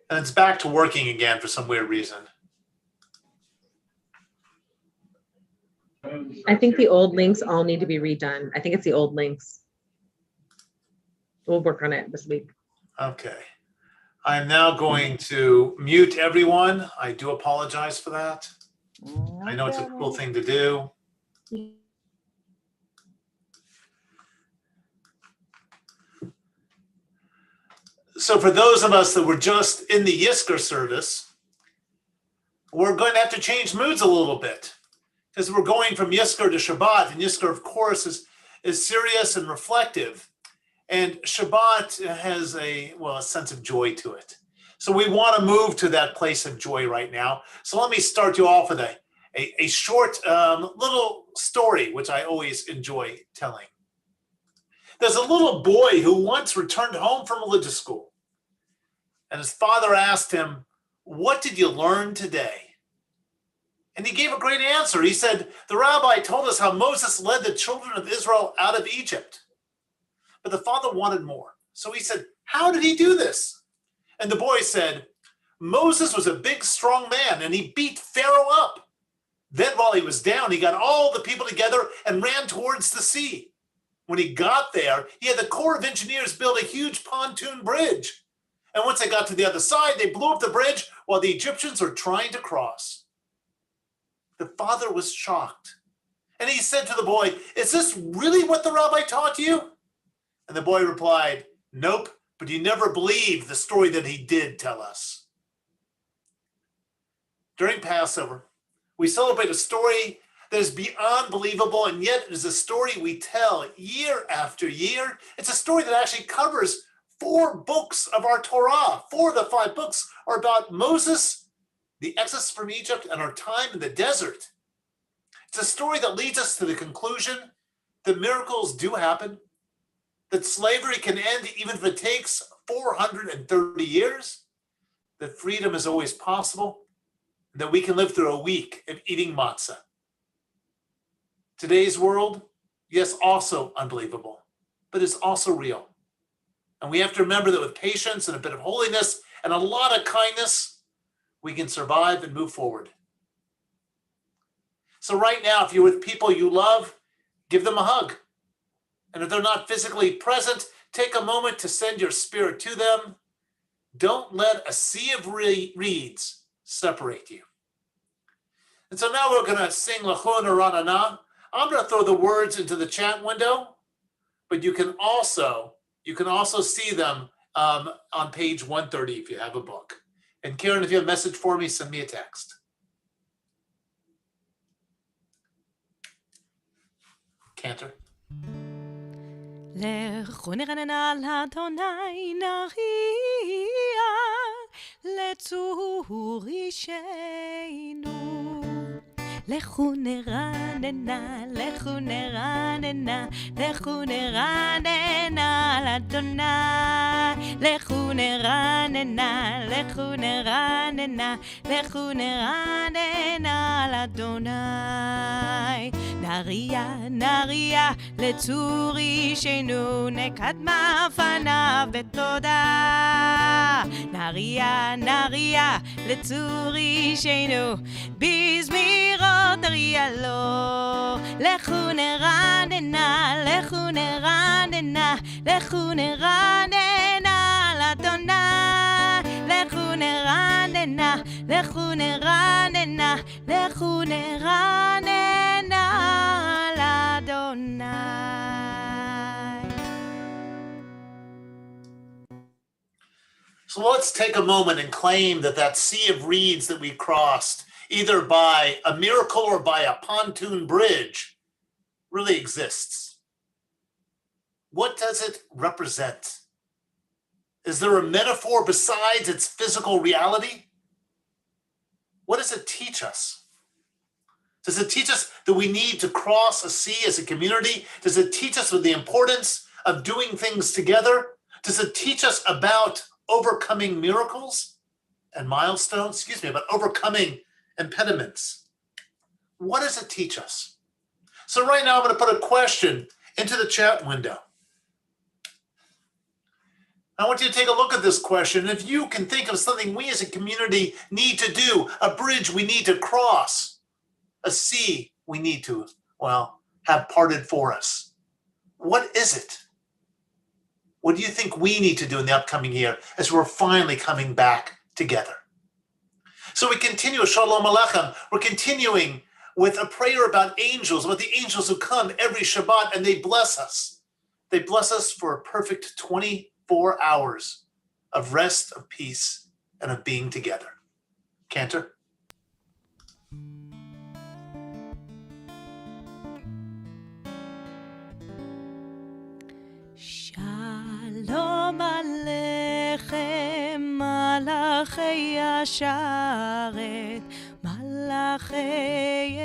And it's back to working again for some weird reason. I think the old links all need to be redone. I think it's the old links. We'll work on it this week. Okay. I'm now going to mute everyone. I do apologize for that. I know it's a cool thing to do. So for those of us that were just in the Yizkor service, we're going to have to change moods a little bit because we're going from Yizkor to Shabbat, and Yizkor, of course, is serious and reflective, and Shabbat has a sense of joy to it. So we want to move to that place of joy right now. So let me start you off with a short little story, which I always enjoy telling. There's a little boy who once returned home from religious school, and his father asked him, "What did you learn today?" And he gave a great answer. He said, "The rabbi told us how Moses led the children of Israel out of Egypt." But the father wanted more. So he said, "How did he do this?" And the boy said, "Moses was a big, strong man, and he beat Pharaoh up. Then while he was down, he got all the people together and ran towards the sea. When he got there, he had the Corps of Engineers build a huge pontoon bridge. And once they got to the other side, they blew up the bridge while the Egyptians were trying to cross." The father was shocked. And he said to the boy, "Is this really what the rabbi taught you?" And the boy replied, "Nope, but you never believed the story that he did tell us." During Passover, we celebrate a story that is beyond believable, and yet it is a story we tell year after year. It's a story that actually covers 4 books of our Torah. 4 of the 5 books are about Moses, the exodus from Egypt, and our time in the desert. It's a story that leads us to the conclusion that miracles do happen, that slavery can end even if it takes 430 years, that freedom is always possible, and that we can live through a week of eating matzah. Today's world, yes, also unbelievable, but it's also real. And we have to remember that with patience and a bit of holiness and a lot of kindness, we can survive and move forward. So right now, if you're with people you love, give them a hug. And if they're not physically present, take a moment to send your spirit to them. Don't let a sea of reeds separate you. And so now we're going to sing Lachon Ranana. I'm going to throw the words into the chat window, but you can also see them on page 130 if you have a book. And Karen, if you have a message for me, send me a text. Cantor. לכו נרננה לאדוני נריע לצור אישנו. לכו נרננה, לכו נרננה, לכו נרננה לאדוני. לכו נרננה, לכו נרננה, לכו נרננה לאדוני. נריע, נריע לצור אישנו, נקדמה פניו בתודה. נריע, נריע לצור אישנו, בזמירות נריע לו. לכו נרננה, לכו נרננה, לכו נרננה לאדוני. לכו נרננה, לכו נרננה, לכו נרננה לאדוני. So let's take a moment and claim that sea of reeds that we crossed, either by a miracle or by a pontoon bridge, really exists. What does it represent? Is there a metaphor besides its physical reality? What does it teach us? Does it teach us that we need to cross a sea as a community? Does it teach us the importance of doing things together? Does it teach us about overcoming miracles and milestones? About overcoming impediments. What does it teach us? So right now I'm going to put a question into the chat window. I want you to take a look at this question. If you can think of something we as a community need to do, a bridge we need to cross, a sea we need to, well, have parted for us. What is it? What do you think we need to do in the upcoming year as we're finally coming back together? So we continue, Shalom Aleichem. We're continuing with a prayer about angels, about the angels who come every Shabbat and they bless us. They bless us for a perfect 24 hours of rest, of peace, and of being together. Cantor? Shalom Aleichem, Malachei Asharet, Malachei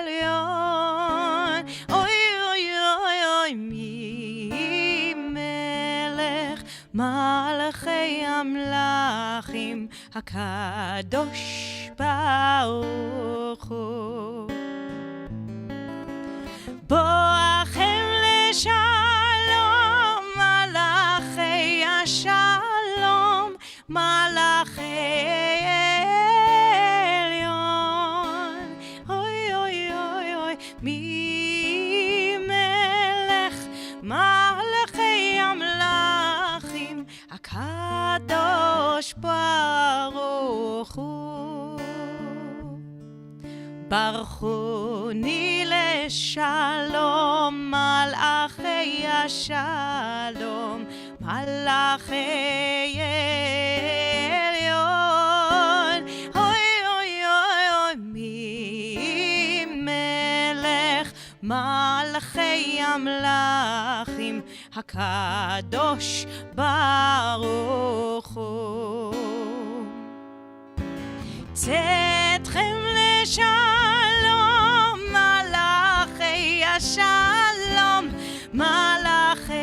Elyon. Oy, oy, oy, oy, mi melech, Malachei Amlachim, HaKadosh Baruch Hu. Boachem לשלום, מלאכי השלום, מלאכי עליון. אוי אוי אוי אוי, מי מלך, מלאכי המלאכים, הקדוש ברוך הוא. ברכוני לשלום, מלאכי השלום, מלאכי עליון. אוי אוי אוי אוי, מי מלך, מלאכי המלאכים, הקדוש ברוך הוא. צאתכם לשלום, מלאכי השלום, מלאכי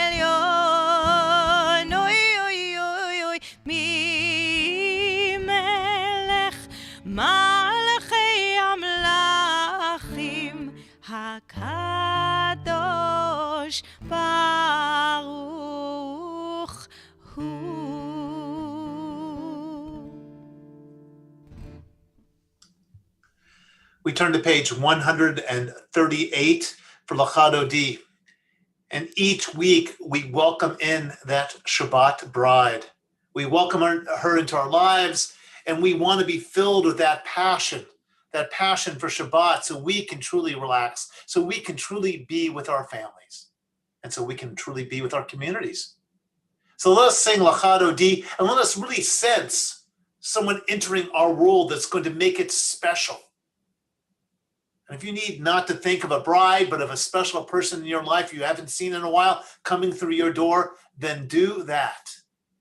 עליון. אוי אוי אוי אוי, מי מלך, מלאכי המלאכים, הקדוש ברוך הוא. We turn to page 138 for Lachadodi. And each week we welcome in that Shabbat bride. We welcome her into our lives, and we want to be filled with that passion for Shabbat, so we can truly relax, so we can truly be with our families, and so we can truly be with our communities. So let us sing Lachadodi, and let us really sense someone entering our world that's going to make it special. And if you need not to think of a bride, but of a special person in your life you haven't seen in a while coming through your door, then do that.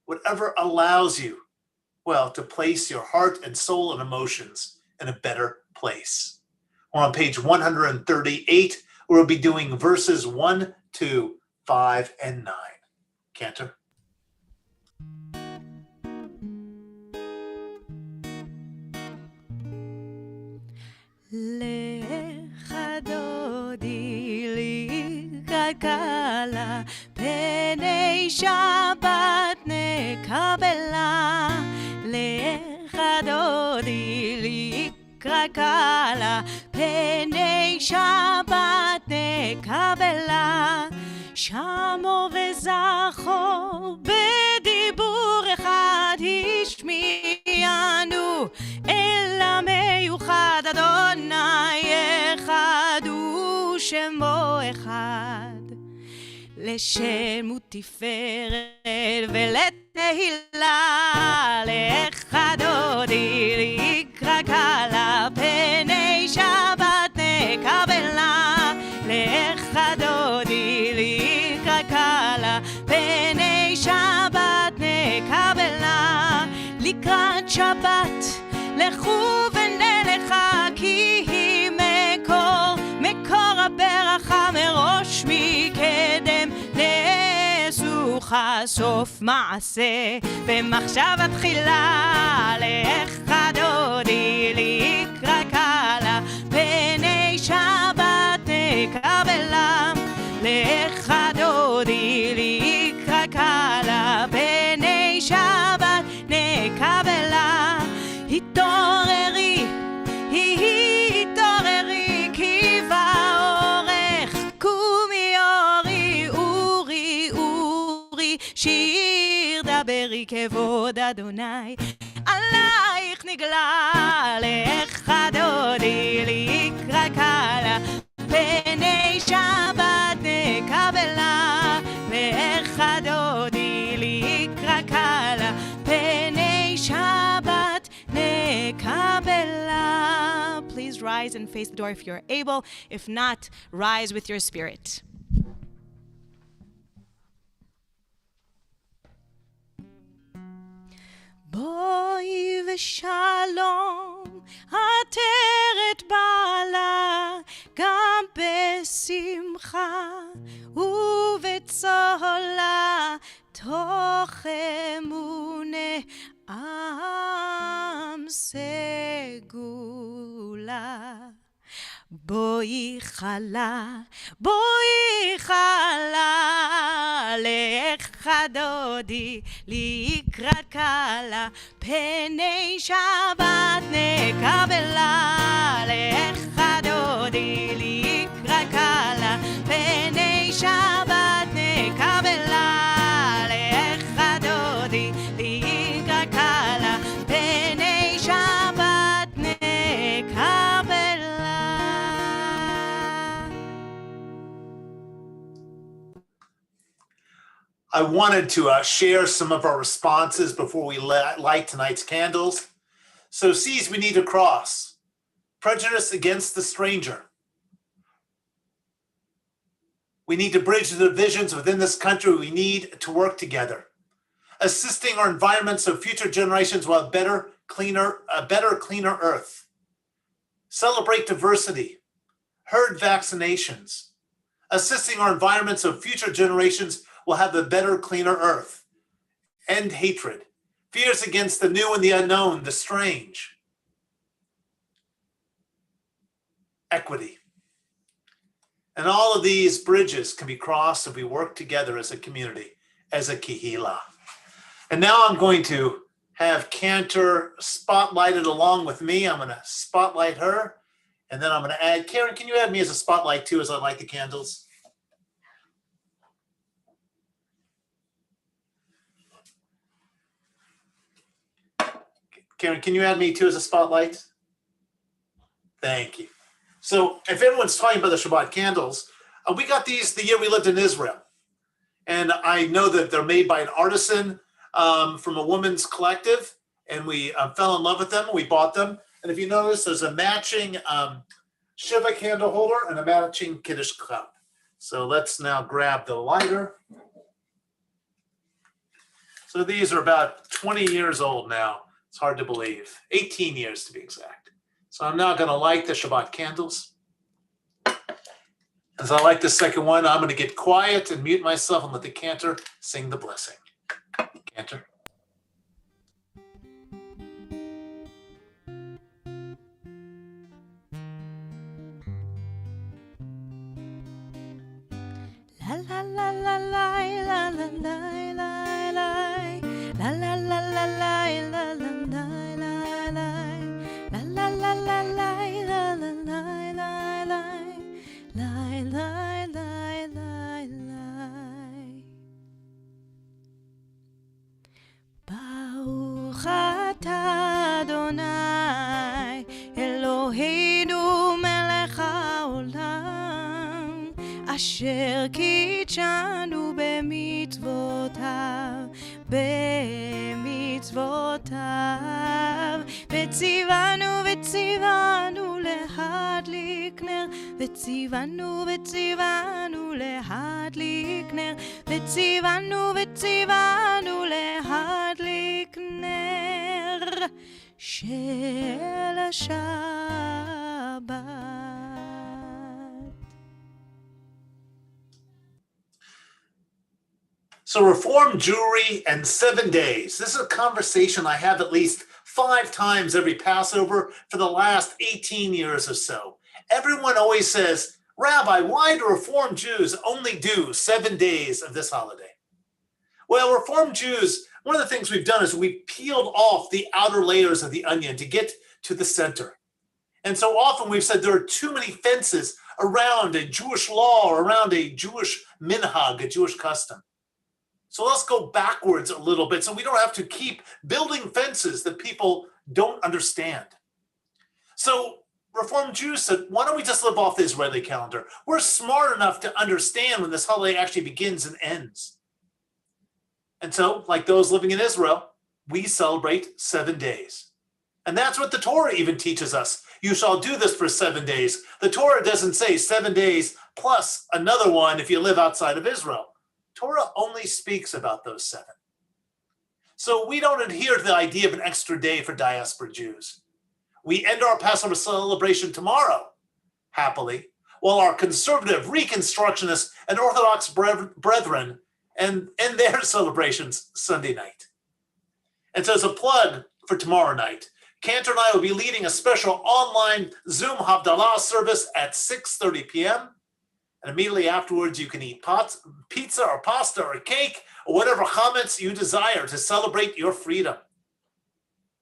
Whatever allows you, well, to place your heart and soul and emotions in a better place. We're on page 138. We'll be doing verses 1, 2, 5, and 9. Cantor. לך דודי לי כלכלה, פני שבת נקבלה. לך דודי לי כלכלה, פני שבת נקבלה. שמו וזכור בדיבור אחד השמיענו, אל המיוחד אדוני אחד ושמו אחד. לשם ותפארת ולתהילה, לך דודי לקרא קלה, פני שבת נקבלה. לך דודי לקרא קלה, פני שבת נקבלה. לקראת שבת לכו ונלכה, כי היא מקור הברכה מראש מקדם. נעשוכה סוף מעשה במחשבה תחילה. לך דודי לקרא קלה, פני שבת נקבלה. לך דודי שיר דברי כבוד אדוני, עלייך נגלה, לך דודי לקרא קלה, פני שבת נקבלה, לך דודי לקרא קלה, פני שבת נקבלה. Please rise and face the door if you're able. If not, rise with your spirit. בואי ושלום, עטרת בעלה, גם בשמחה ובצהלה, תוך אמונה עם סגולה. בואי חלה, בואי חלה, לך דודי לקרא קלה, פני שבת נקבלה, לך דודי לקרא קלה, פני שבת נקבלה, לך דודי לקרא קלה, פני שבת נקבלה. I wanted to share some of our responses before we light tonight's candles. So C's we need to cross. Prejudice against the stranger. We need to bridge the divisions within this country. We need to work together. Assisting our environment so future generations will have a better, cleaner earth. Celebrate diversity. Herd vaccinations. Assisting our environment so future generations will have a better, cleaner earth. End hatred. Fears against the new and the unknown, the strange. Equity. And all of these bridges can be crossed if we work together as a community, as a kihila. And now I'm going to have Cantor spotlighted along with me. I'm going to spotlight her. And then I'm going to add, Karen, can you add me as a spotlight too, as I light the candles? Karen, can you add me too as a spotlight? Thank you. So if everyone's talking about the Shabbat candles, we got these the year we lived in Israel. And I know that they're made by an artisan from a woman's collective. And we fell in love with them. We bought them. And if you notice, there's a matching Shiva candle holder and a matching Kiddush cup. So let's now grab the lighter. So these are about 20 years old now. It's hard to believe. 18 years to be exact. So I'm now going to light the Shabbat candles. As I light the second one, I'm going to get quiet and mute myself and let the Cantor sing the blessing. Cantor. La la la la la la la la la la la la la la la la la Baruch atah Adonai Eloheinu melech haolam Asher kitshanu b'mitzvotav במצוותיו וציוונו להדליק נר וציוונו להדליק נר וציוונו להדליק נר של השבת. So Reform Jewelry and 7 days. This is a conversation I have at least 5 times every Passover for the last 18 years or so. Everyone always says, Rabbi, why do Reform Jews only do 7 days of this holiday? Well, Reform Jews, one of the things we've done is we've peeled off the outer layers of the onion to get to the center. And so often we've said there are too many fences around a Jewish law or around a Jewish minhag, a Jewish custom. So let's go backwards a little bit so we don't have to keep building fences that people don't understand. So Reformed Jews said, why don't we just live off the Israeli calendar? We're smart enough to understand when this holiday actually begins and ends. And so, like those living in Israel, we celebrate 7 days. And that's what the Torah even teaches us. You shall do this for 7 days. The Torah doesn't say 7 days plus another one if you live outside of Israel. Torah only speaks about those 7. So we don't adhere to the idea of an extra day for diaspora Jews. We end our Passover celebration tomorrow, happily, while our conservative, Reconstructionist, and Orthodox brethren end their celebrations Sunday night. And so as a plug for tomorrow night, Cantor and I will be leading a special online Zoom Havdalah service at 6:30 p.m. And immediately afterwards, you can eat pizza or pasta or cake or whatever chametz you desire to celebrate your freedom.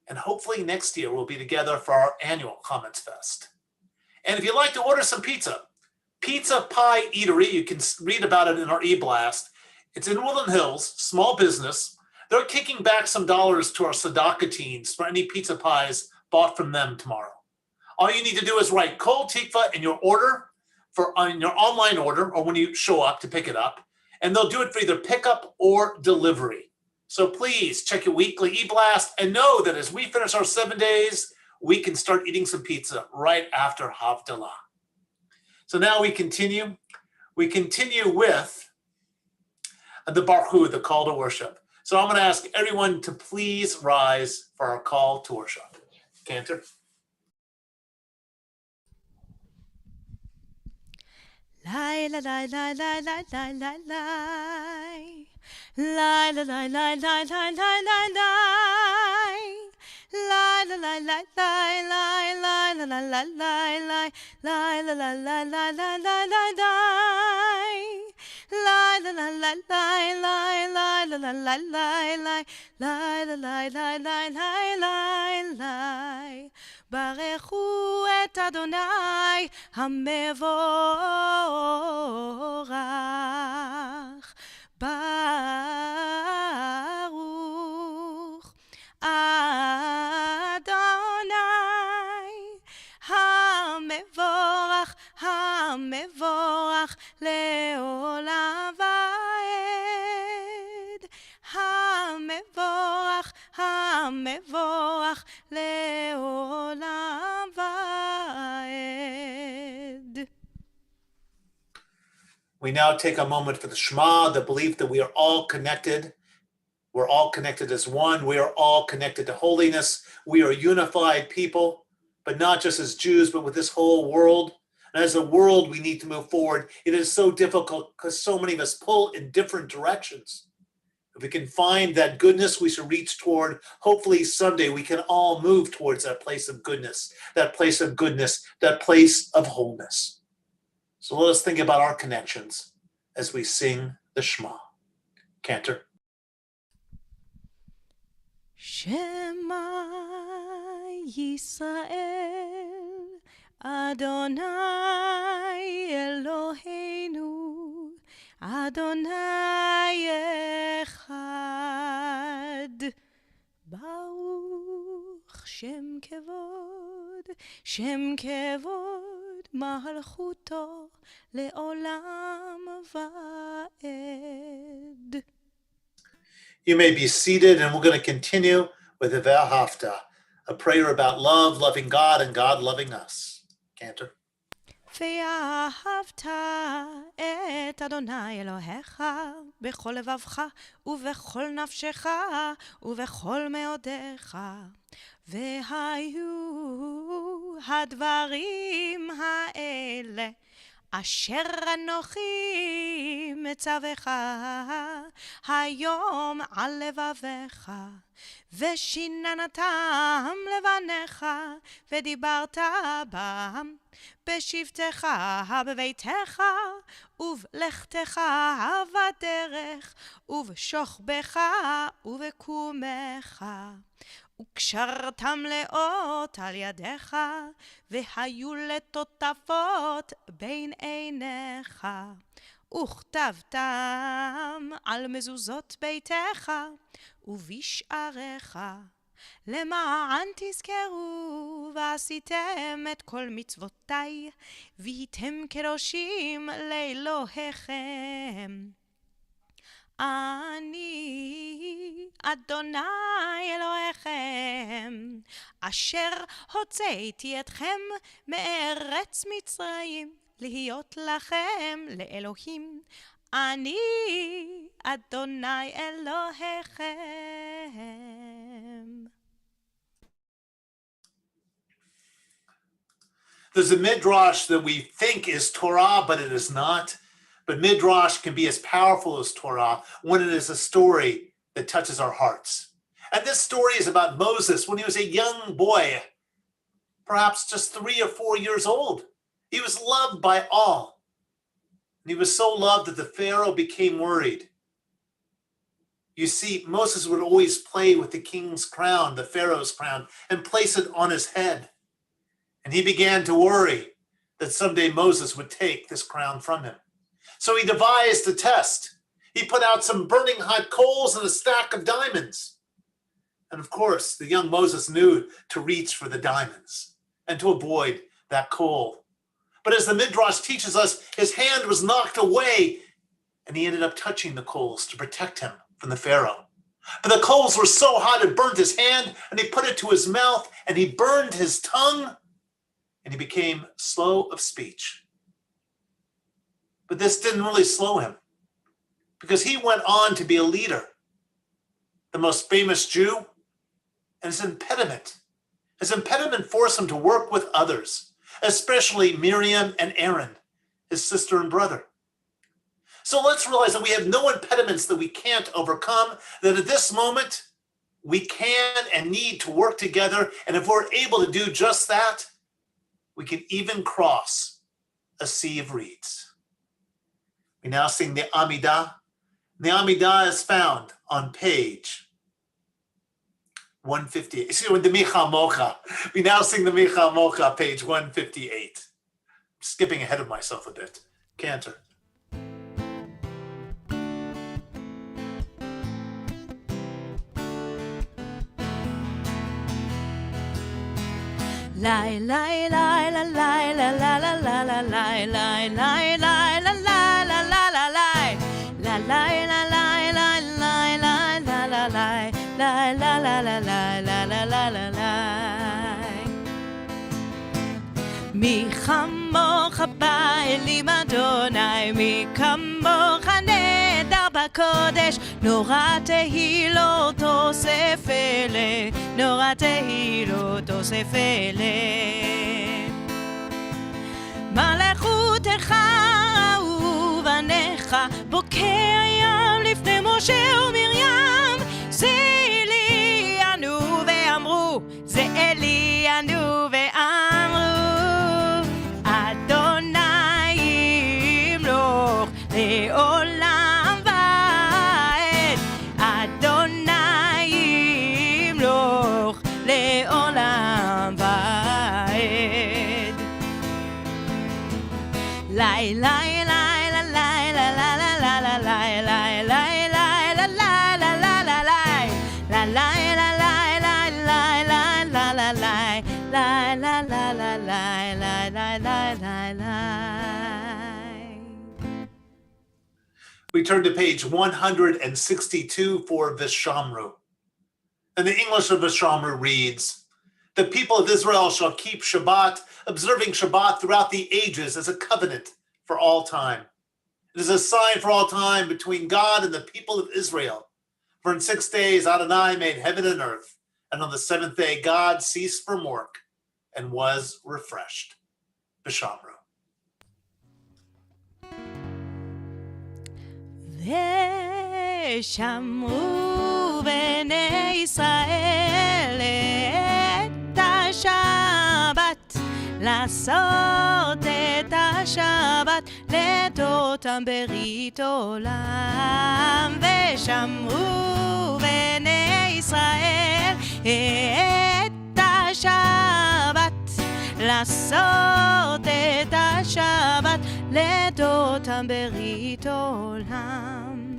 And hopefully next year we'll be together for our annual Chametz Fest. And if you'd like to order some pizza, Pizza Pie Eatery, you can read about it in our e-blast. It's in Woodland Hills, small business. They're kicking back some dollars to our tzedakah teams for any pizza pies bought from them tomorrow. All you need to do is write Kol Tikvah in your order, on your online order, or when you show up to pick it up, and they'll do it for either pickup or delivery. So please check your weekly e-blast and know that as we finish our 7 days, we can start eating some pizza right after Havdalah. So now we continue. We continue with the Baruch Hu, the call to worship. So I'm going to ask everyone to please rise for our call to worship. Cantor. Lie, lie, lie, lie, lie, lie, lie, lie, lie. Lie, lie, lie, lie, lie, lie, lie, lie, lie. Lie, lie, lie, lie, lie, lie, lie, lie, lie, lie, lie. Lie, lie, lie, lie, lie, lie, lie, lie, lie. Lie, lie, lie, lie, lie, lie, lie, lie, lie, lie, lie. Lie, lie, lie, lie, lie, lie, lie, lie. ברכו את אדוני המבורך. ברוך אדוני המבורך, המבורך לעולם ועד. המבורך, המבורך לעולם ועד. We now take a moment for the Shema, the belief that we are all connected. We're all connected as one. We are all connected to holiness. We are a unified people, but not just as Jews, but with this whole world. And as a world, we need to move forward. It is so difficult because so many of us pull in different directions. If we can find that goodness, we should reach toward. Hopefully someday we can all move towards that place of goodness, that place of goodness, that place of wholeness. So let us think about our connections as we sing the Shema. Cantor. Shema Yisrael, Adonai Eloheinu, Adonai Echad. Baruch Shem Kevod, Shem Kevod, Malchuto le'olam va'ed. You may be seated, and we're going to continue with the Ve'ahavta, a prayer about love, loving God, and God loving us. Cantor. ואהבת את אדוני אלוהיך בכל לבבך ובכל נפשך ובכל מאודיך. והיו הדברים האלה אשר אנוכי מצווך היום על לבביך, ושיננתם לבניך, ודיברת בם בשבתך בביתך, ובלכתך בדרך, ובשוכבך ובקומך. וקשרתם לאות על ידיך, והיו לטוטפות בין עיניך. וכתבתם על מזוזות ביתך ובשעריך, למען תזכרו ועשיתם את כל מצוותיי, והייתם קדושים לאלוהיכם. אני אדוני אלוהיכם, אשר הוצאתי אתכם מארץ מצרים, להיות לכם לאלוהים. אני אדוני אלוהיכם. There's a midrash that we think is Torah, but it is not. But midrash can be as powerful as Torah when it is a story that touches our hearts. And this story is about Moses when he was a young boy, perhaps just 3 or 4 years old. He was loved by all. And he was so loved that the Pharaoh became worried. You see, Moses would always play with the king's crown, the Pharaoh's crown, and place it on his head. And he began to worry that someday Moses would take this crown from him. So he devised a test. He put out some burning hot coals and a stack of diamonds. And of course, the young Moses knew to reach for the diamonds and to avoid that coal. But as the Midrash teaches us, his hand was knocked away and he ended up touching the coals to protect him from the Pharaoh. But the coals were so hot it burned his hand, and he put it to his mouth and he burned his tongue, and he became slow of speech. But this didn't really slow him, because he went on to be a leader, the most famous Jew, and his impediment forced him to work with others, especially Miriam and Aaron, his sister and brother. So let's realize that we have no impediments that we can't overcome, that at this moment, we can and need to work together, and if we're able to do just that, we can even cross a sea of reeds. We now sing the Amidah. The Amidah is found on page 158. Excuse me, the Micha Mocha. We now sing the Micha Mocha, page 158. I'm skipping ahead of myself a bit. Cantor. Lai lai lai la lai la la la la la lai lai lai lai la la la la la lai la lai la lai lai lai lai la la lai lai la la la lai la la la la lai. מי כמוך באלים אדוני, מי כמוך נהדר בקודש, נורא תהילות תוסף אלה, נורא תהילות תוסף אלה. מלכותך ובניך, בוקר ים לפני משה ומרים, זה אלי ענו ואמרו, זה אלי ענו ואמרו, לעולם ועד, אדוני ימלוך לעולם ועד. לי לי לי לי לי לי לי לי לי We turn to page 162 for Vishamru. And the English of Vishamru reads, "The people of Israel shall keep Shabbat, observing Shabbat throughout the ages as a covenant for all time. It is a sign for all time between God and the people of Israel. For in 6 days Adonai made heaven and earth, and on the 7th day God ceased from work and was refreshed." Vishamru. ושמרו בני ישראל את השבת, לעשות את השבת לדותם ברית עולם. ושמרו בני ישראל את השבת, לעשות את השבת לדותם ברית עולם.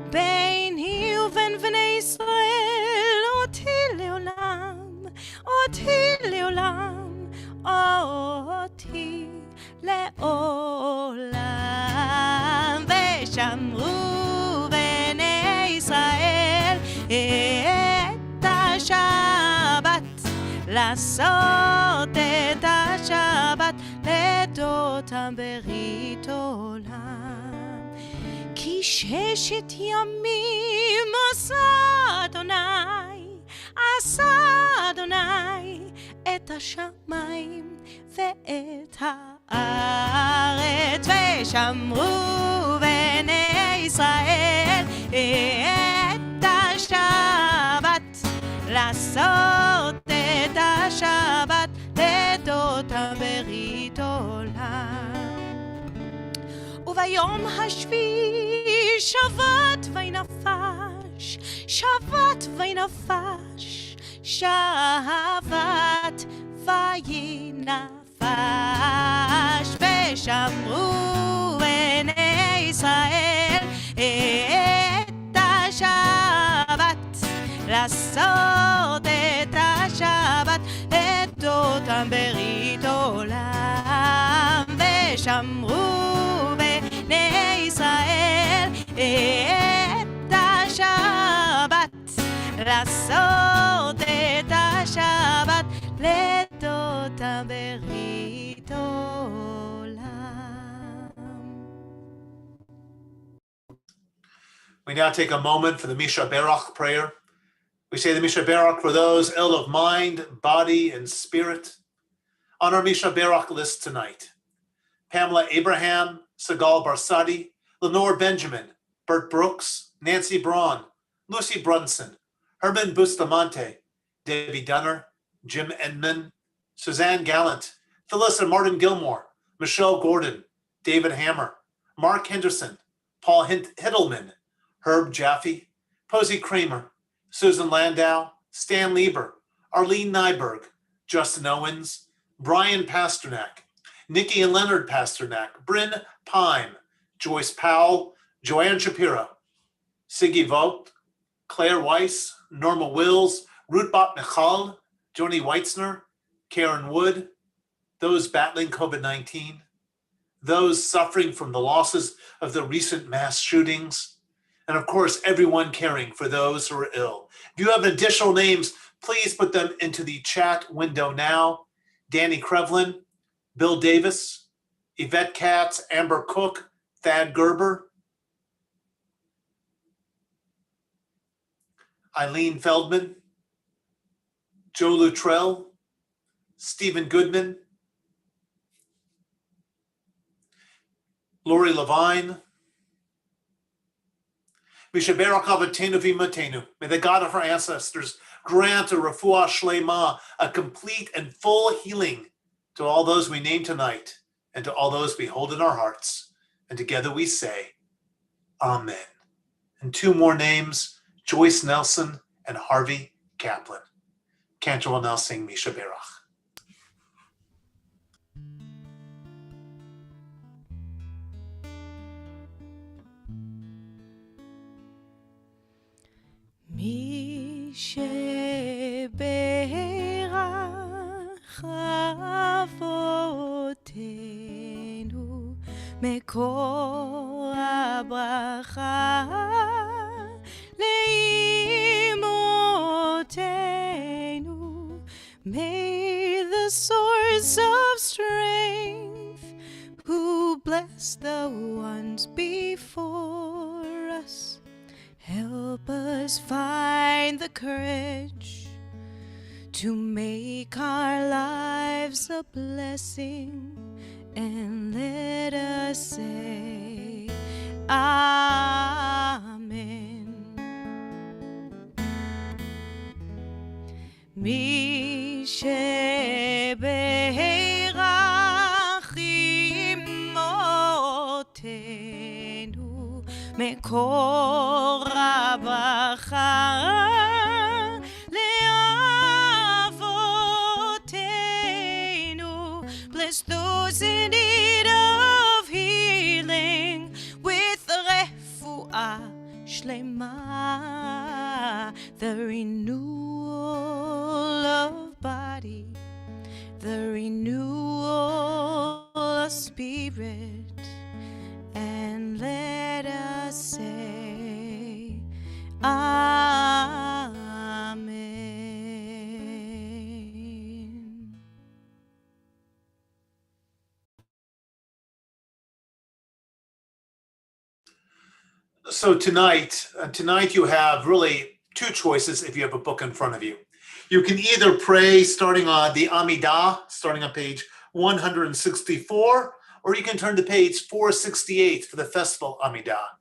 ביני ובין בני ישראל אותי לעולם, אותי לעולם, אותי לעולם. ושמרו בני ישראל את השבת, לעשות את השבת לדותם ברית עולם. כי 6 ימים עשה אדוני את השמיים ואת הארץ. ושמרו בני ישראל את השבת, לעשות את השבת לדותם ברית עולם. וביום השביעי שבת וינפש, שבת וינפש, שבת וינפש. ושמרו בני ישראל את השבת, לעשות את השבת לדותם ברית עולם. ושמרו בני ישראל את השבת, לעשות את השבת לדותם ברית עולם. We now take a moment for the Misha Berach prayer. We say the Misha Berach for those ill of mind, body, and spirit. On our Misha Berach list tonight, Pamela Abraham, Segal Barsadi, Lenore Benjamin, Bert Brooks, Nancy Braun, Lucy Brunson, Herman Bustamante, Debbie Dunner, Jim Edman, Suzanne Gallant, Phyllis and Martin Gilmore, Michelle Gordon, David Hammer, Mark Henderson, Paul Hiddleman, Herb Jaffe, Posey Kramer, Susan Landau, Stan Lieber, Arlene Nyberg, Justin Owens, Brian Pasternak, Nikki and Leonard Pasternak, Bryn Pime, Joyce Powell, Joanne Shapiro, Siggy Vogt, Claire Weiss, Norma Wills, Ruthbot Michal, Joni Weitzner, Karen Wood, those battling COVID-19, those suffering from the losses of the recent mass shootings, and of course, everyone caring for those who are ill. If you have additional names, please put them into the chat window now. Danny Krevlin, Bill Davis, Yvette Katz, Amber Cook, Thad Gerber, Eileen Feldman, Joe Luttrell, Stephen Goodman, Lori Levine. Mishaberach Avatenu V'Matenu. May the God of our ancestors grant a refuah shlema, a complete and full healing to all those we name tonight and to all those we hold in our hearts. And together we say, Amen. And 2 more names, Joyce Nelson and Harvey Kaplan. Cantor will now sing Mishaberach. מי שברך אבותינו מקור הברכה לאמותינו. May the source of strength who bless the ones before us help us find the courage to make our lives a blessing, and let us say Amen. מי שברך אמותינו מקור הברכה לאבותינו. Bless those in need of shlema, the renewal of body, the renewal of spirit, and let us say Amen. So tonight you have really two choices if you have a book in front of you. You can either pray starting on the Amidah, starting on page 164, or you can turn to page 468 for the festival Amidah.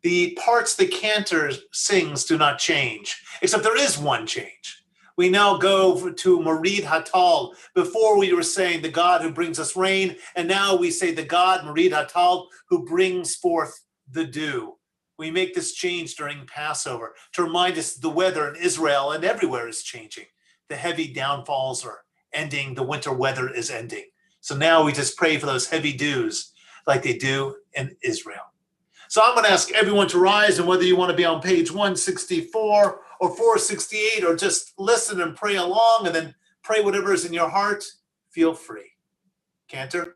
The parts the Cantor sings do not change, except there is one change. We now go to Marid Hatal. Before we were saying the God who brings us rain, and now we say the God, Marid Hatal, who brings forth the dew. We make this change during Passover to remind us the weather in Israel and everywhere is changing. The heavy downfalls are ending, the winter weather is ending. So now we just pray for those heavy dews like they do in Israel. So I'm going to ask everyone to rise, and whether you want to be on page 164 or 468 or just listen and pray along and then pray whatever is in your heart, feel free. Cantor.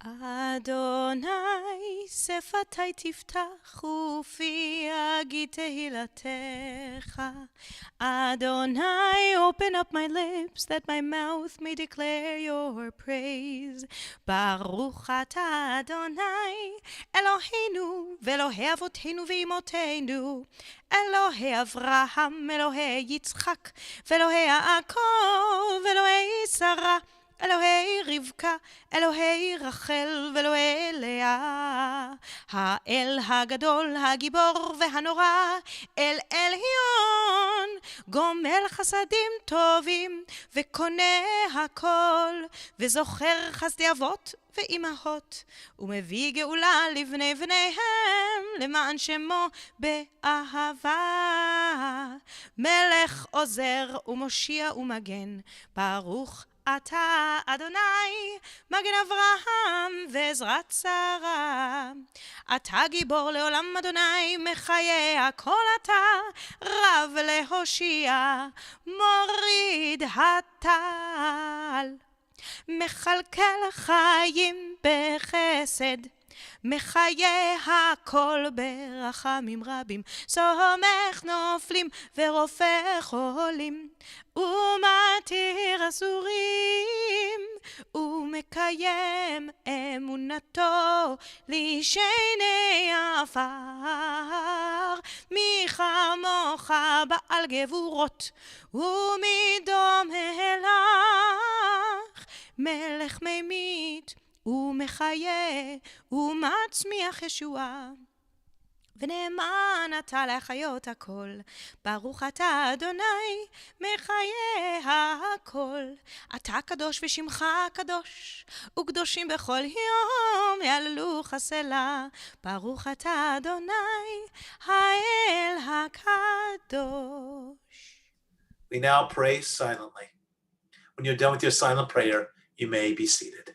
Adonai, שפתי תפתח ופי אגיד תהילתך. Adonai, open up my lips that my mouth may declare your praise. ברוך אתה אדוני, אלוהינו ואלוהי אבותינו ואמותינו, אלוהי אברהם, אלוהי יצחק, ואלוהי יעקב, אלוהי שרה, אלוהי רבקה, אלוהי רחל ואלוהי לאה, האל הגדול, הגיבור והנורא, אל עליון, גומל חסדים טובים וקונה הכל, וזוכר חסדי אבות ואימהות, ומביא גאולה לבני בניהם, למען שמו באהבה. מלך עוזר ומושיע ומגן, ברוך אתה אדוני, מגן אברהם ועזרת שרה. אתה גיבור לעולם אדוני, מחיה הכל אתה, רב להושיע, מוריד הטל. מכלכל חיים בחסד, מחיה הכל ברחמים רבים, סומך נופלים ורופא חולים, ומתיר אסורים, ומקיים אמונתו לשני עפר. מי כמוך בעל גבורות ומדום הלך, מלך ממית ומחיה ומצמיח ישועה. ונאמן אתה להחיות הכל, ברוך אתה אדוני, מחיה הכל. אתה קדוש ושמך קדוש, וקדושים בכל יום יעללוך הסלע. ברוך אתה אדוני, האל הקדוש. We now pray silently. When you're done with your silent prayer, you may be seated.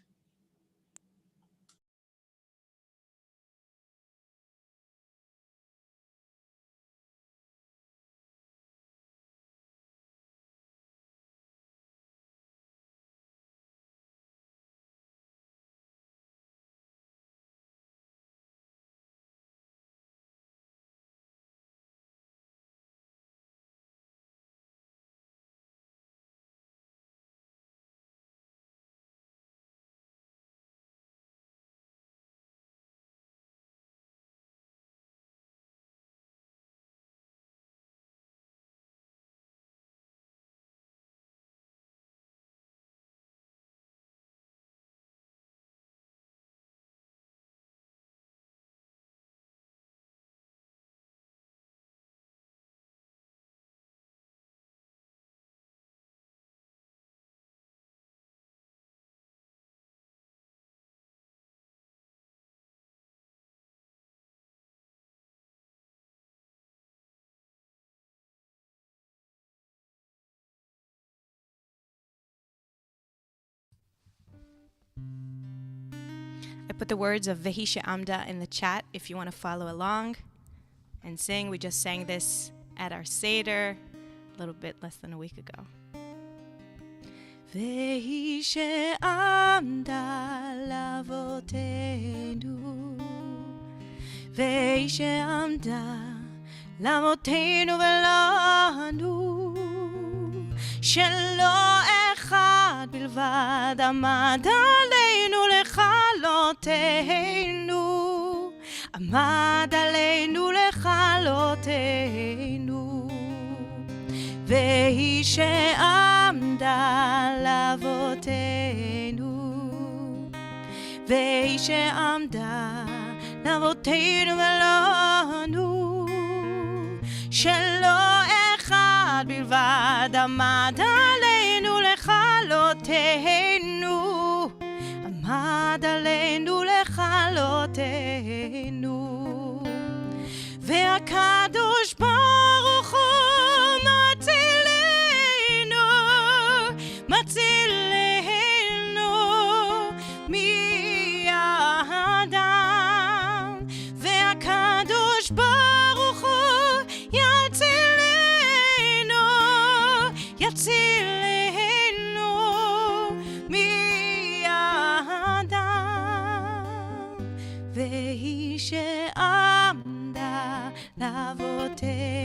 I put the words of Vehi She'amda in the chat if you want to follow along and sing. We just sang this at our Seder a little bit less than a week ago. Vehi she'amda lavotenu, Vehi she'amda lavotenu velanu, shelo echad bilvad amad aleinu lechalotenu, amad aleinu lechalotenu. והיא שעמדה לאבותינו, והיא שעמדה לאבותינו ולנו, שלא אחד בלבד עמד עלינו לכלותנו, עמד עלינו לכלותנו, והקדוש ברוך הוא מצילנו מידם, והקדוש ברוך הוא יצילנו, יצילנו מידם, והיא שעמדה לאבותינו,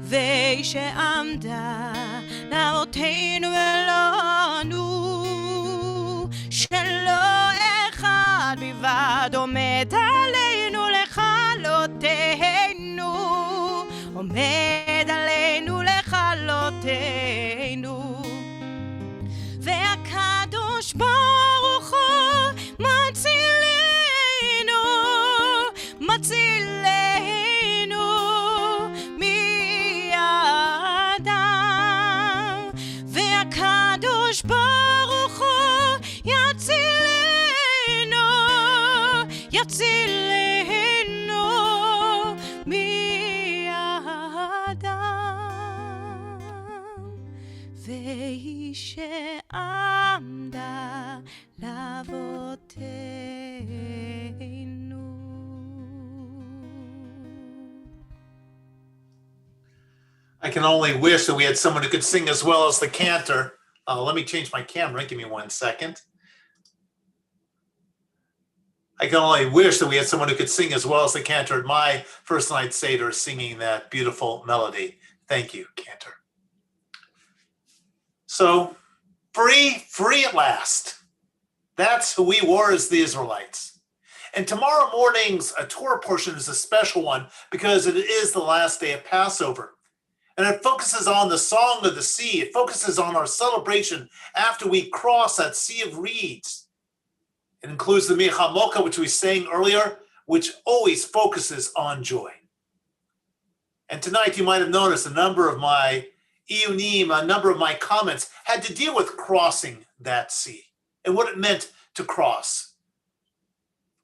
והיא שעמדה לאבותינו ולנו, שלא אחד בלבד עומד עלינו לכלותנו, עומד עלינו לכלותנו, והקדוש ברוך הוא מצילנו, מצילנו הקדוש ברוך הוא יצילנו, יצילנו מידם, והיא שעמדה לאבותינו. I can only wish that we had someone who could sing as well as the Cantor. Let me change my camera. Give me 1 second. I can only wish that we had someone who could sing as well as the Cantor at my first night Seder, singing that beautiful melody. Thank you, Cantor. So, free at last. That's who we were as the Israelites. And tomorrow morning's Torah portion is a special one because it is the last day of Passover. And it focuses on the Song of the Sea. It focuses on our celebration after we cross that Sea of Reeds. It includes the Mi Chamoka, which we sang earlier, which always focuses on joy. And tonight you might have noticed a number of my iyunim, a number of my comments had to deal with crossing that sea and what it meant to cross.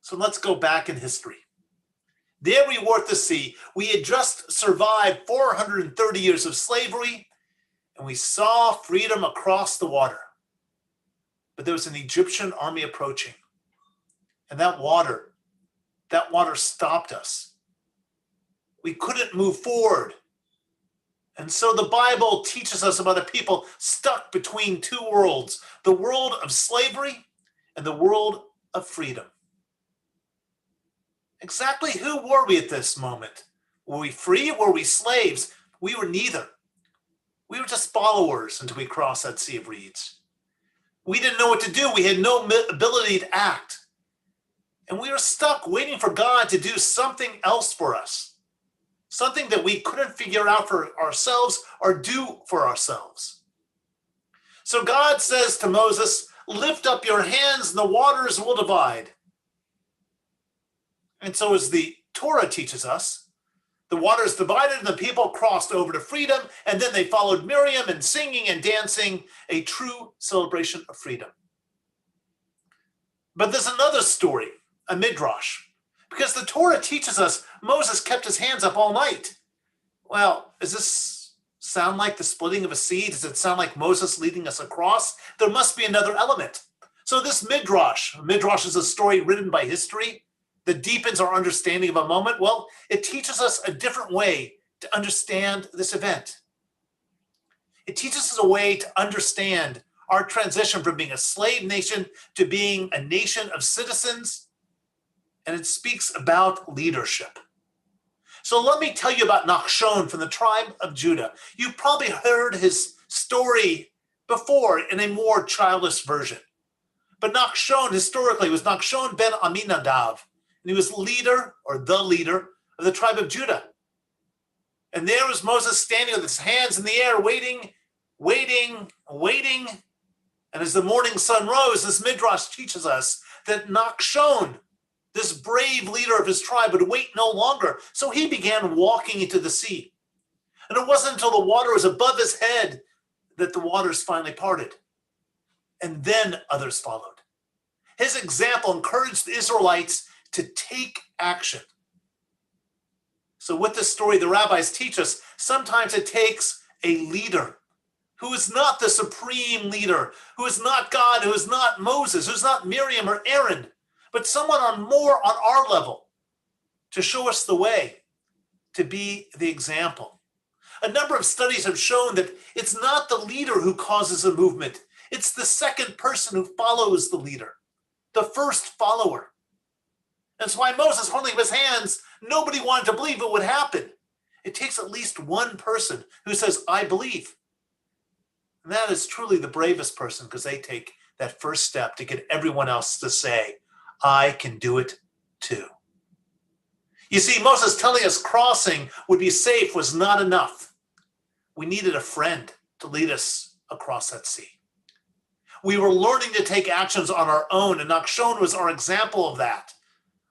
So let's go back in history. There we were at the sea. We had just survived 430 years of slavery, and we saw freedom across the water. But there was an Egyptian army approaching, and that water stopped us. We couldn't move forward. And so the Bible teaches us about a people stuck between two worlds, the world of slavery and the world of freedom. Exactly who were we at this moment? Were we free? Were we slaves? We were neither. We were just followers until we crossed that Sea of Reeds. We didn't know what to do. We had no ability to act. And we were stuck waiting for God to do something else for us, something that we couldn't figure out for ourselves or do for ourselves. So God says to Moses, lift up your hands and the waters will divide. And so as the Torah teaches us, the waters divided and the people crossed over to freedom, and then they followed Miriam in singing and dancing, a true celebration of freedom. But there's another story, a midrash, because the Torah teaches us Moses kept his hands up all night. Well, does this sound like the splitting of a sea? Does it sound like Moses leading us across? There must be another element. So this midrash is a story written by history that deepens our understanding of a moment. Well, it teaches us a different way to understand this event. It teaches us a way to understand our transition from being a slave nation to being a nation of citizens, and it speaks about leadership. So let me tell you about Nachshon from the tribe of Judah. You've probably heard his story before in a more childish version. But Nachshon historically was Nachshon ben Aminadav, and he was the leader of the tribe of Judah. And there was Moses standing with his hands in the air, waiting. And as the morning sun rose, this midrash teaches us that Nachshon, this brave leader of his tribe, would wait no longer. So he began walking into the sea. And it wasn't until the water was above his head that the waters finally parted. And then others followed. His example encouraged the Israelites to take action. So with this story, the rabbis teach us sometimes it takes a leader who is not the supreme leader, who is not God, who is not Moses, who's not Miriam or Aaron, but someone more on our level to show us the way, to be the example. A number of studies have shown that it's not the leader who causes a movement. It's the second person who follows the leader, the first follower. That's why Moses holding up his hands, nobody wanted to believe it would happen. It takes at least one person who says, I believe. And that is truly the bravest person because they take that first step to get everyone else to say, I can do it too. You see, Moses telling us crossing would be safe was not enough. We needed a friend to lead us across that sea. We were learning to take actions on our own, and Nachshon was our example of that.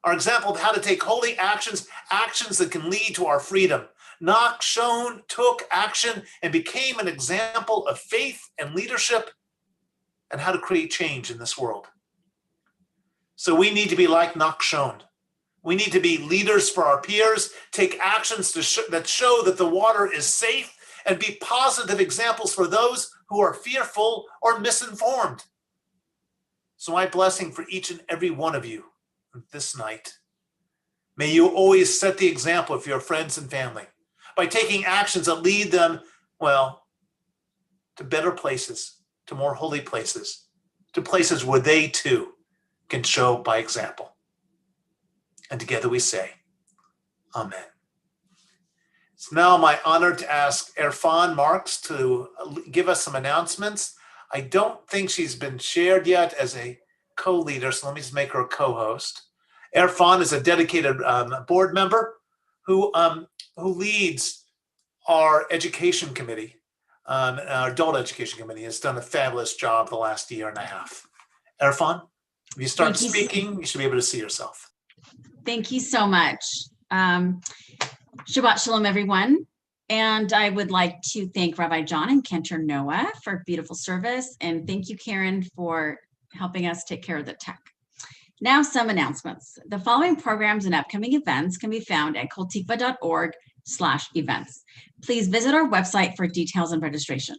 Our example of how to take holy actions, actions that can lead to our freedom. Nachshon took action and became an example of faith and leadership and how to create change in this world. So we need to be like Nachshon. We need to be leaders for our peers, take actions that show that the water is safe, and be positive examples for those who are fearful or misinformed. So my blessing for each and every one of you this night. May you always set the example for your friends and family by taking actions that lead them, well, to better places, to more holy places, to places where they too can show by example. And together we say, Amen. It's now my honor to ask Erfan Marks to give us some announcements. I don't think she's been shared yet as a co-leader, so let me just make her a co-host. Erfan is a dedicated board member who leads our education committee, our adult education committee. Has done a fabulous job the last year and a half. Erfan, if you start speaking, you should be able to see yourself. Thank you so much. Shabbat Shalom, everyone. And I would like to thank Rabbi John and Cantor Noah for beautiful service. And thank you, Karen, for helping us take care of the tech. Now, some announcements. The following programs and upcoming events can be found at koltikvah.org/events. Please visit our website for details and registration.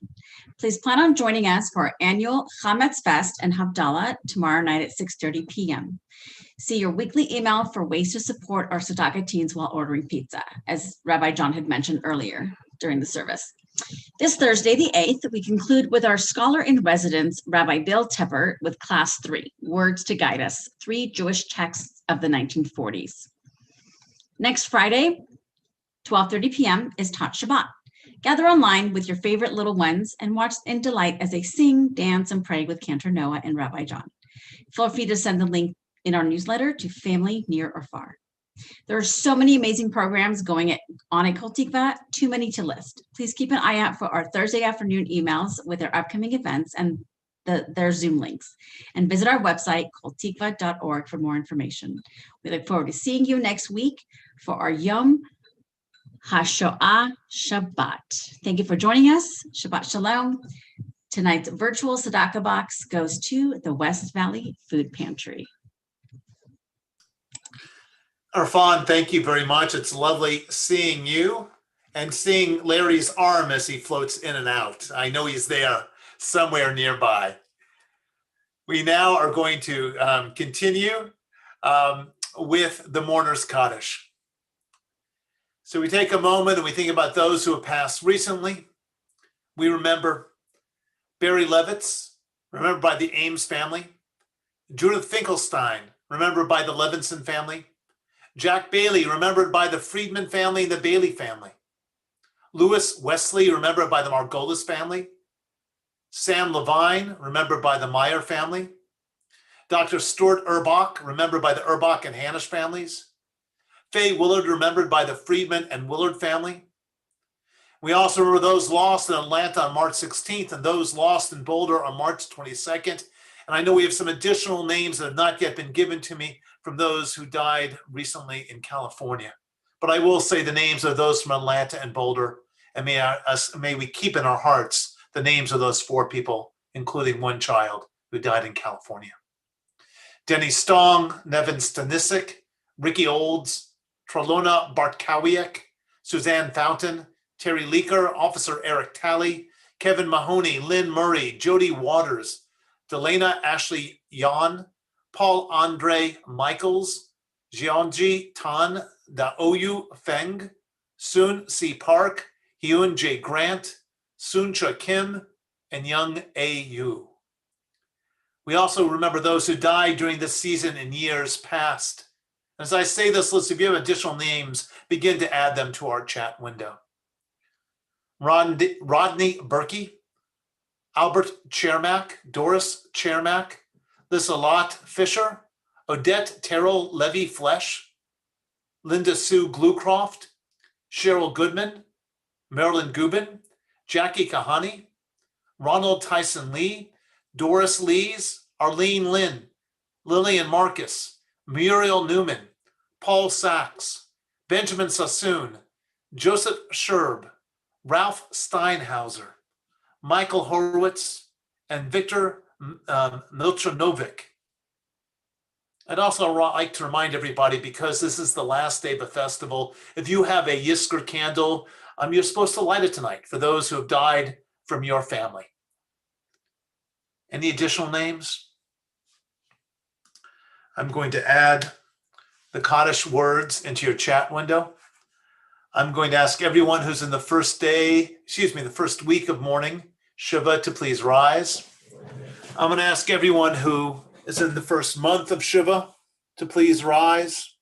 Please plan on joining us for our annual Chametz Fest and Havdalah tomorrow night at 6:30 p.m. See your weekly email for ways to support our tzedakah teens while ordering pizza, as Rabbi John had mentioned earlier during the service. This Thursday, the 8th, we conclude with our scholar in residence, Rabbi Bill Tepper, with Class 3, Words to Guide Us, 3 Jewish texts of the 1940s. Next Friday, 12:30 p.m. is Tot Shabbat. Gather online with your favorite little ones and watch and delight as they sing, dance, and pray with Cantor Noah and Rabbi John. Feel free to send the link in our newsletter to family near or far. There are so many amazing programs going on at Kol Tikvah, too many to list. Please keep an eye out for our Thursday afternoon emails with our upcoming events and their Zoom links. And visit our website, koltikvah.org, for more information. We look forward to seeing you next week for our Yom HaShoah Shabbat. Thank you for joining us. Shabbat Shalom. Tonight's virtual tzedakah box goes to the West Valley Food Pantry. Erfan, thank you very much. It's lovely seeing you and seeing Larry's arm as he floats in and out. I know he's there somewhere nearby. We now are going to continue with the Mourner's Kaddish. So we take a moment and we think about those who have passed recently. We remember Barry Levitz, remembered by the Ames family. Judith Finkelstein, remembered by the Levinson family. Jack Bailey, remembered by the Friedman family and the Bailey family. Louis Wesley, remembered by the Margolis family. Sam Levine, remembered by the Meyer family. Dr. Stuart Urbach, remembered by the Urbach and Hanisch families. Faye Willard, remembered by the Friedman and Willard family. We also remember those lost in Atlanta on March 16th and those lost in Boulder on March 22nd. And I know we have some additional names that have not yet been given to me from those who died recently in California. But I will say the names of those from Atlanta and Boulder, and may we keep in our hearts the names of those 4 people, including one child who died in California. Denny Stong, Nevin Stanisic, Ricky Olds, Trelona Bartkowiak, Suzanne Fountain, Terry Leaker, Officer Eric Talley, Kevin Mahoney, Lynn Murray, Jody Waters, Delana Ashley Yan, Paul Andre Michaels, Jeonji Tan Daoyu Feng, Soon C. Park, Hyun J. Grant, Sooncha Kim, and Young A. Yu. We also remember those who died during this season in years past. As I say this list, if you have additional names, begin to add them to our chat window. Rodney Berkey, Albert Chermak, Doris Chermak, Lissalot Fisher, Odette Terrell Levy Flesh, Linda Sue Glucroft, Cheryl Goodman, Marilyn Gubin, Jackie Kahani, Ronald Tyson Lee, Doris Lees, Arlene Lynn, Lillian Marcus, Muriel Newman, Paul Sachs, Benjamin Sassoon, Joseph Sherb, Ralph Steinhauser, Michael Horowitz, and Victor Milchanovic. I'd also like to remind everybody, because this is the last day of the festival, if you have a Yizkor candle, you're supposed to light it tonight for those who have died from your family. Any additional names? I'm going to add the Kaddish words into your chat window. I'm going to ask everyone who's in the first week of mourning, Shiva, to please rise. I'm going to ask everyone who is in the first month of Shiva to please rise.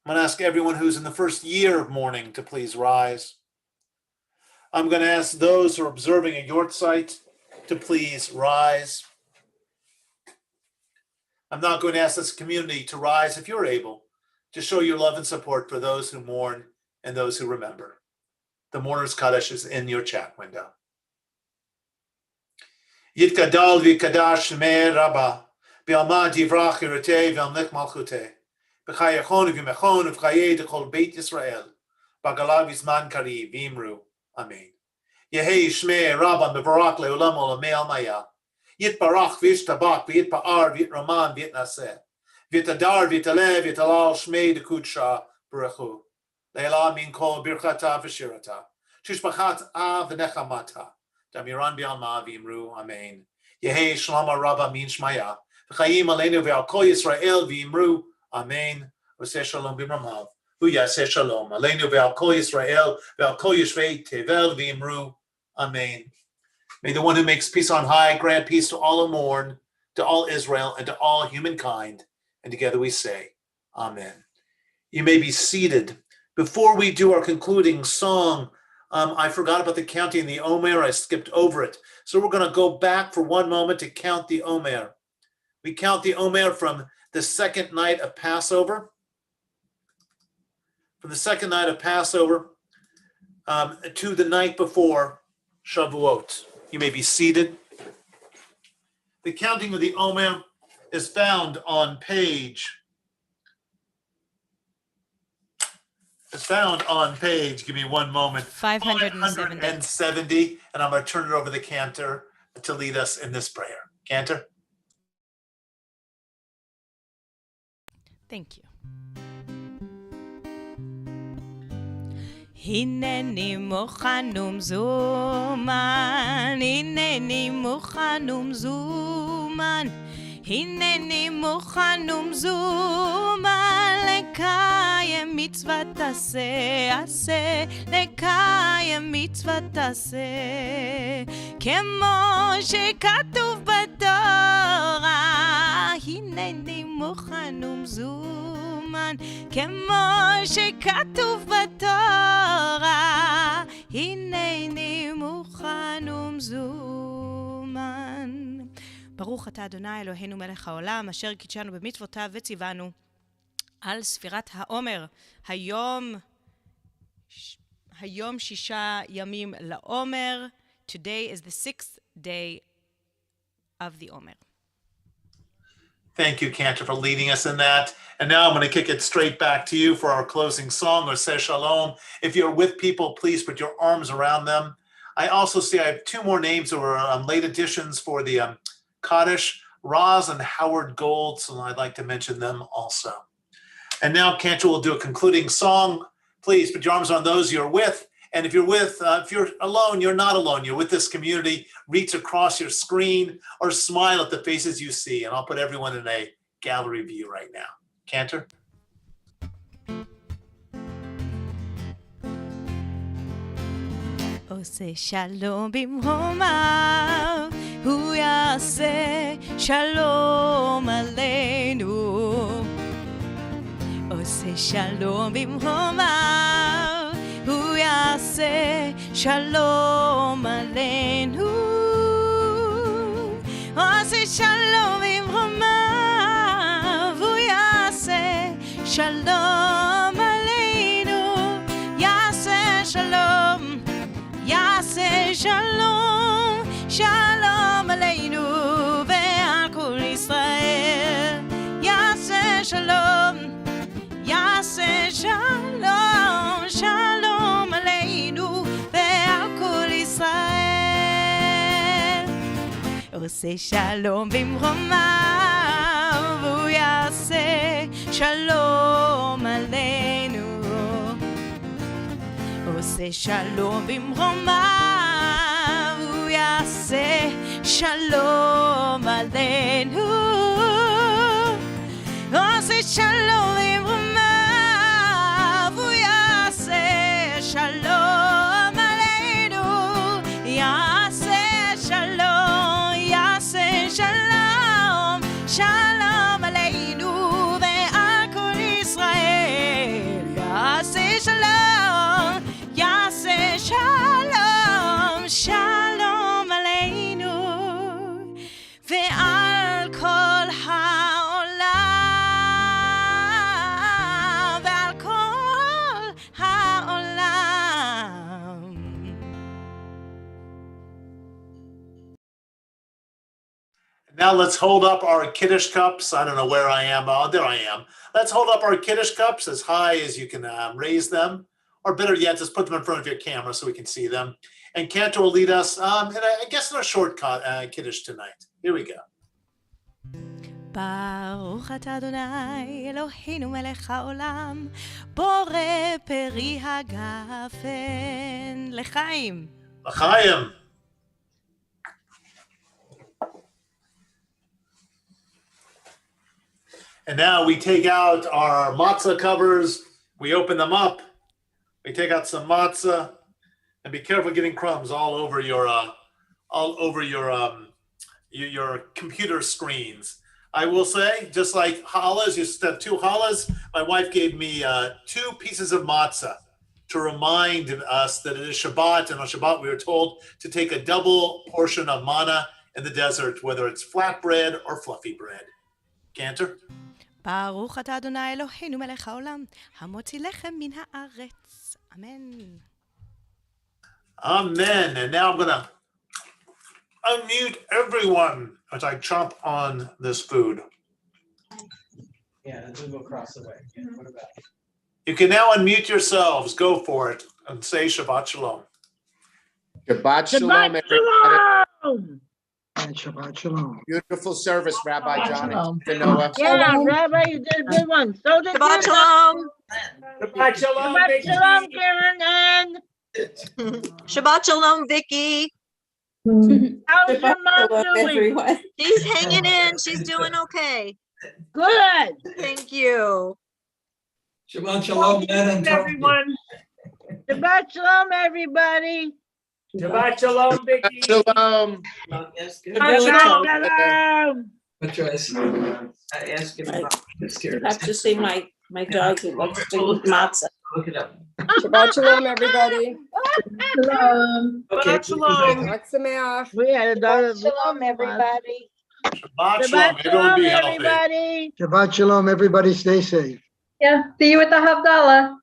I'm going to ask everyone who's in the first year of mourning to please rise. I'm going to ask those who are observing a yortzeit to please rise. I'm not going to ask this community to rise if you're able, to show your love and support for those who mourn and those who remember. The Mourner's Kaddish is in your chat window. Yitkadal v'kadash shmei Rabba, b'alma divrach yiratei v'amlech malchutei, b'chayachon v'mechon v'chayei d'chol beit Yisrael, b'galav v'zman kariv v'imru. Amen. Yehei shmei Rabba mevarak le'olam olamei almaya, yitbarach v'yishtabak v'yitpa'ar v'yitraman v'yitnaseh, v'yitadar v'yitaleh v'yitalal shmei d'kudsha b'rechu, le'ela min kol birchata v'shirata, tishbachata v'nechamata, Damiran bi'alma v'imru, amen. Yehei shalom rabba min shmaya, v'chayim aleinu v'al kol Yisrael v'imru, amen. V'seh shalom b'mramav, v'yaseh shalom aleinu v'al kol Yisrael v'al kol yishvei tevel v'imru, amen. May the one who makes peace on high grant peace to all who mourn, to all Israel, and to all humankind. And together we say, amen. You may be seated. Before we do our concluding song, I forgot about the counting the Omer. I skipped over it. So we're going to go back for one moment to count the Omer. We count the Omer from the second night of Passover. From the second night of Passover to the night before Shavuot. You may be seated. The counting of the Omer is found on page, give me one moment, 570, and I'm going to turn it over to the Cantor to lead us in this prayer. Cantor? Thank you. הנני מוכן ומזומן, הנני מוכן ומזומן, הנני מוכן ומזומן, לקיים מצוות עשה, לקיים מצוות עשה, כמו שכתוב בתורה, הנני מוכן ומזומן, כמו שכתוב בתורה, הנני מוכן ומזומן. ברוך אתה אדוני אלוהינו מלך העולם, אשר קידשנו במצוותיו וציוונו על ספירת העומר. היום 6 ימים לעומר. Today is the 6th day of the Omer. Thank you, Cantor, for leading us in that. And now I'm going to kick it straight back to you for our closing song, or say Shalom. If you're with people, please put your arms around them. I also see I have 2 more names that were late additions for the Kaddish, Roz and Howard Gold, so I'd like to mention them also. And now Cantor will do a concluding song. Please put your arms on those you're with. And if you're alone, you're not alone. You're with this community. Reach across your screen or smile at the faces you see. And I'll put everyone in a gallery view right now. Cantor? עושה שלום במרומיו, הוא יעשה שלום עלינו. עושה שלום במרומיו, הוא יעשה שלום עלינו. עושה שלום במרומיו, הוא יעשה שלום עלינו. יעשה שלום, יעשה שלום, שלום עלינו ועל כל ישראל. יעשה שלום, יעשה שלום, שלום עלינו ועל כל ישראל. עושה שלום במרומיו, הוא יעשה שלום עלינו. עושה שלום במרומיו, הוא יעשה שלום עלינו. עושה שלום במרומיו, הוא יעשה שלום עלינו. יעשה שלום, יעשה שלום, שלום עלינו ועל כל ישראל. יעשה שלום, יעשה שלום, שלום עלינו ועל כל העולם, ועל כל העולם. Now let's hold up our Kiddush cups. I don't know where I am. Oh, there I am. Let's hold up our Kiddush cups as high as you can raise them. Or better yet, just put them in front of your camera so we can see them. And Cantor will lead us, I guess, in a short Kiddush tonight. Here we go. ברוך אתה אדוני אלוהינו מלך העולם, בורא פרי הגפן. לחיים. L'chaim. And now we take out our matzah covers. We open them up. We take out some matzah, and be careful getting crumbs all over your computer screens. I will say, just like challahs, you have 2 challahs. My wife gave me 2 pieces of matzah to remind us that it is Shabbat, and on Shabbat we were told to take a double portion of manna in the desert, whether it's flat bread or fluffy bread. Cantor? ברוך אתה אדוני אלוהינו מלך העולם, המוציא לחם מן הארץ. אמן. Amen. And now I'm going to unmute everyone as I chomp on this food. Yeah, and then go across the way. Yeah, what about it? You can now unmute yourselves. Go for it and say Shabbat Shalom. Shabbat Shalom, Shabbat everybody. Shalom! And Shabbat Shalom. Beautiful service, Rabbi John Shalom. and Noah. Yeah, Rabbi, you did a good one. So did Shabbat you. Shalom. Shabbat Shalom, Shabbat Vicky. Shalom, Karen, and Shabbat Shalom, Vicky. how's your mom doing? Everyone. She's hanging in. She's doing okay. Good. Thank you. Shabbat Shalom, Ed and Tony. Everyone. Shabbat Shalom, everybody. Shabbat Shalom, Vicky. Shalom. Shabbat Shalom. What choice? I have to see my dog who likes to eat matzah. Look it up. Shabbat Shalom, everybody. Shalom. Shabbat Shalom. Chag Sameach. We had a daughter. Shalom, everybody. Shabbat Shalom. Shabbat Everyone be Shalom, healthy. everybody. Shabbat Shalom, everybody stay safe. Yeah, see you at the Havdalah.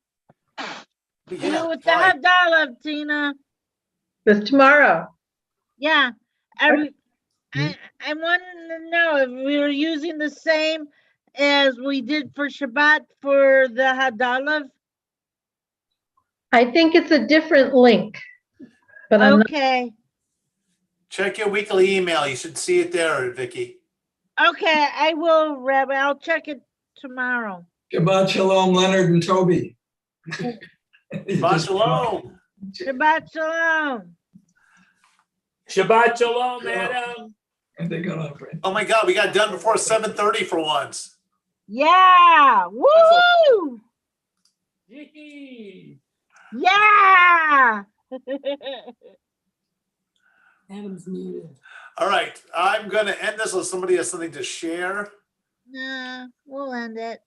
See you with the right. Havdalah, Tina. It's tomorrow. Yeah. I wanted to know if we were using the same as we did for Shabbat for the Havdalah. I think it's a different link. But I'm not, Okay. Check your weekly email. You should see it there, Vicky. Okay, I will, Rabbi. I'll check it tomorrow. Shabbat Shalom, Leonard and Toby. Shabbat Shalom. Shabbat Shalom. Shabbat Shalom, Adam. And they got off, right? Oh my God, we got done before 7:30 for once. Yeah. Woo! Vicky. Yeah. Adam's muted. All right, I'm going to end this unless somebody has something to share. Nah, we'll end it.